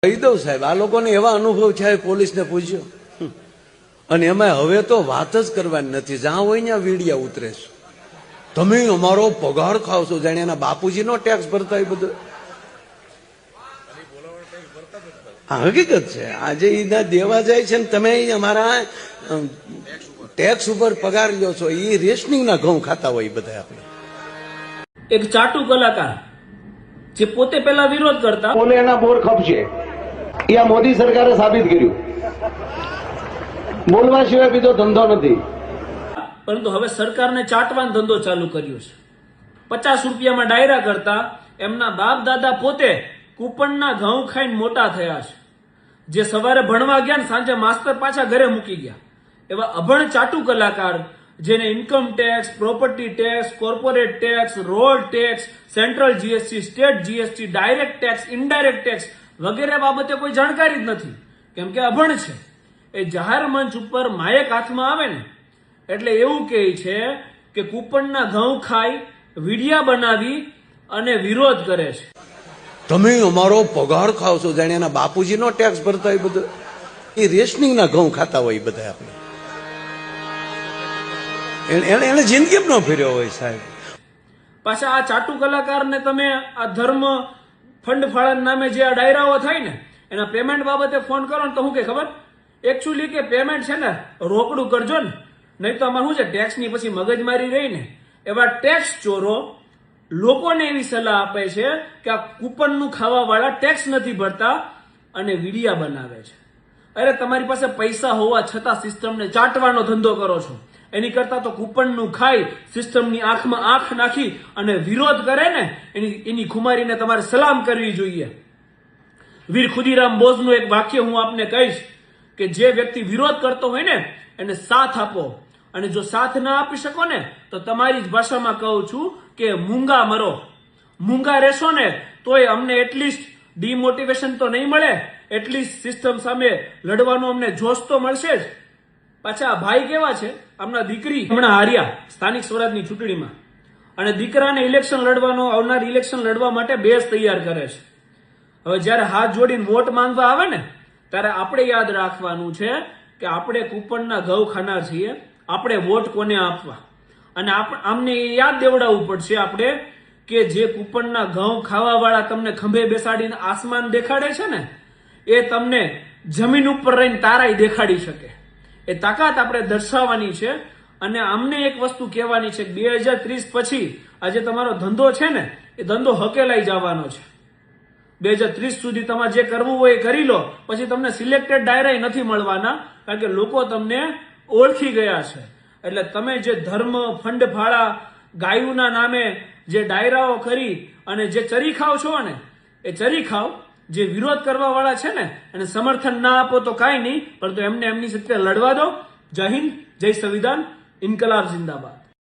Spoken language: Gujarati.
કહી દઉં સાહેબ, આ લોકોને એવા અનુભવ છે, પોલીસને પૂછ્યો, અને એમાં હવે તો વાત જ કરવાની નથી. જ્યાં હોય ત્યાં વીડિયા ઉતરે છે. તમે અમારો પગાર ખાવ છો, જાણે એના બાપુજીનો ટેક્સ ભરતા હોય બધું. હા, હકીકત છે. આજે એના દેવા જાય છે ને તમે અમારા ટેક્સ ઉપર પગાર લ્યો છો. એ રેશનિંગના ઘઉં ખાતા હોય બધા. આપણે એક ચાટુ કલાકાર જે પોતે પહેલા વિરોધ કરતા, બોલે એના બોર ખપશે. એ આ મોદી સરકારે સાબિત કર્યું. બોલવા સિવાય બીજો ધંધો નથી. પરંતુ હવે સરકારને ચાટવાનો ધંધો ચાલુ કર્યો છે. 50 રૂપિયામાં ડાયરા કરતા એમના બાપ દાદા પોતે કૂપનના ઘઉં ખાઈને મોટા થયા છે. જે સવારે ભણવા ગયા ને સાંજે માસ્તર પાછા ઘરે મૂકી ગયા, એવા અભણ ચાટુ કલાકાર જેને income tax, property tax, corporate tax, road tax, central GST, state GST, direct tax, indirect tax વગેરે બાબતે કોઈ જાણકારી જ નથી, કેમ કે અભણ છે. એ જાહેર મંચ ઉપર માયક હાથમાં આવે ને એટલે એવું કહે છે કે કૂપનના ઘઉં ખાઈ વિડિયા બનાવી અને વિરોધ કરે છે. તમે અમારો પગાર ખાવ છો, જાણે એના બાપુજીનો ટેક્સ ભરતા હોય બધું. એ રેશનિંગના ઘઉં ખાતા હોય બધા. આપણે એને જિંદગી ન ફેર્યો હોય સાહેબ. પાછા આ ચાટુ કલાકારને તમે આ ધર્મ ફંડ ફાળાના નામે જે આ ડાયરાઓ થાય ને એના પેમેન્ટ બાબતે ફોન કરો ને તો શું કે ખબર, એકચ્યુઅલી કે પેમેન્ટ છે ને રોકડું કરજો ને, નહીં તો આમાં શું છે ટેક્સની પછી મગજમારી રહી ને. એવા ટેક્સ ચોરો લોકોને એવી સલાહ આપે છે કે આ કૂપનનું ખાવા વાળા ટેક્સ નથી ભરતા અને વિડિયા બનાવે છે. અરે તમારી પાસે પૈસા હોવા છતાં સિસ્ટમને ચાટવાનો ધંધો કરો છો. એની કરતા તો કૂપનનું ખાઈ સિસ્ટમની આંખમાં આંખ નાખી અને વિરોધ કરે ને એની ખુમારીને તમારે સલામ કરવી જોઈએ. વીર ખુદીરામ બોઝનું એક વાક્ય હું આપને કહીશ કે જે વ્યક્તિ વિરોધ કરતો હોય ને એને સાથ આપો, અને જો સાથ ના આપી શકો ને તો તમારી જ ભાષામાં કહું છું કે મૂંગા મરો. મૂંગા રહેશો ને તોય અમને એટલીસ્ટ ડિમોટિવેશન તો નહીં મળે, એટલીસ્ટ સિસ્ટમ સામે લડવાનો અમને જોશ તો મળશે જ. પાછા ભાઈ કેવા છે, આમના દીકરી હમણાં હાર્યા સ્થાનિક સ્વરાજની ચૂંટણીમાં, અને દીકરાને ઇલેક્શન લડવાનો, આવનાર ઇલેક્શન લડવા માટે બેઝ તૈયાર કરે છે. હવે જયારે હાથ જોડીને વોટ માંગવા આવે ને ત્યારે આપણે યાદ રાખવાનું છે કે આપણે કૂપનના ઘઉં ખાનાર છીએ. આપણે વોટ કોને આપવા, અને આમને યાદ દેવડાવવું પડશે આપણે કે જે કૂપનના ઘઉં ખાવા વાળા તમને ખંભે બેસાડીને આસમાન દેખાડે છે ને એ તમને જમીન ઉપર રહીને તારાય દેખાડી શકે. એ તાકાત આપણે દર્શાવવાની છે. અને અમને એક વસ્તુ કહેવાની છે કે 2030 પછી આ જે તમારો ધંધો છે ને એ ધંધો હકેલાઈ જવાનો છે. 2030 સુધી તમારે જે કરવું હોય એ કરી લો, પછી તમને સિલેક્ટેડ ડાયરા નથી મળવાના, કારણ કે લોકો તમને ઓળખી ગયા છે. એટલે તમે જે ધર્મ ફંડ ફાળા ગાયુના નામે જે ડાયરાઓ કરી અને જે ચરી ખાવ છો ને એ ચરી ખાવ. જે વિરોધ કરવા વાળા છે ને એને સમર્થન ના આપો તો કાંઈ નહીં, પરંતુ એમને એમની સાથે લડવા દો. જય હિન્દ, જય સંવિધાન, ઇન્કલાબ જિંદાબાદ.